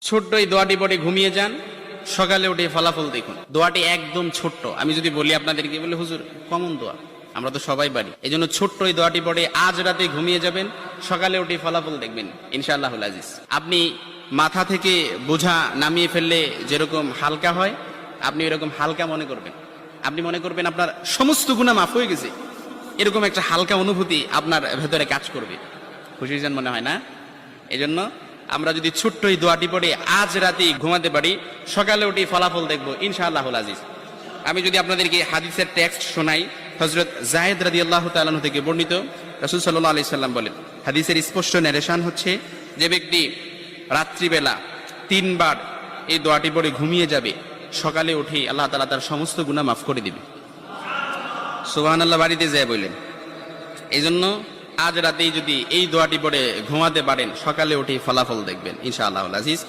ছোট্ট এই দোয়াটি পড়ে ঘুমিয়ে যান, সকালে উঠে ফলাফল দেখুন। দোয়াটি একদম ছোট্ট, আমি যদি বলি আপনাদেরকে, বলে হুজুর কমন দোয়া, আমরা তো সবাই পারি। এই জন্য ছোট্ট এই দোয়াটি পড়ে আজ রাতে ঘুমিয়ে যাবেন, সকালে উঠে ফলাফল দেখবেন ইনশাআল্লাহুল আজিজ। আপনি মাথা থেকে বোঝা নামিয়ে ফেললে যেরকম হালকা হয়, আপনি এরকম হালকা মনে করবেন। আপনি মনে করবেন আপনার সমস্ত গুনাহ মাফ হয়ে গেছে, এরকম একটা হালকা অনুভূতি আপনার ভেতরে কাজ করবে। খুশির জন্য মনে হয় না? এই জন্য আমরা যদি ছোট্ট এই দোয়াটি পড়ে আজ রাতে ঘুমাতে পারি, সকালে উঠে ফলাফল দেখবো ইনশাআল্লাহুল আজিজ। আমি যদি আপনাদেরকে হাদিসের টেক্সট শোনাই, হযরত যায়েদ রাদিয়াল্লাহু তাআলা আনহু থেকে বর্ণিত, রাসূল সাল্লাল্লাহু আলাইহি সাল্লাম বলেন, হাদিসের স্পষ্ট ন্যারেশন হচ্ছে, যে ব্যক্তি রাত্রিবেলা 3 বার এই দোয়াটি পড়ে ঘুমিয়ে যাবে, সকালে উঠে আল্লাহ তাআলা তার সমস্ত গুনাহ মাফ করে দিবে। সুবহানাল্লাহ বাড়িতে যায় বললেন। এই জন্য আজ রাতেই যদি এই দোয়াটি পড়ে ঘুমাতে পারেন, সকালে উঠে ফলাফল দেখবেন ইনশাআল্লাহুল আজিজ।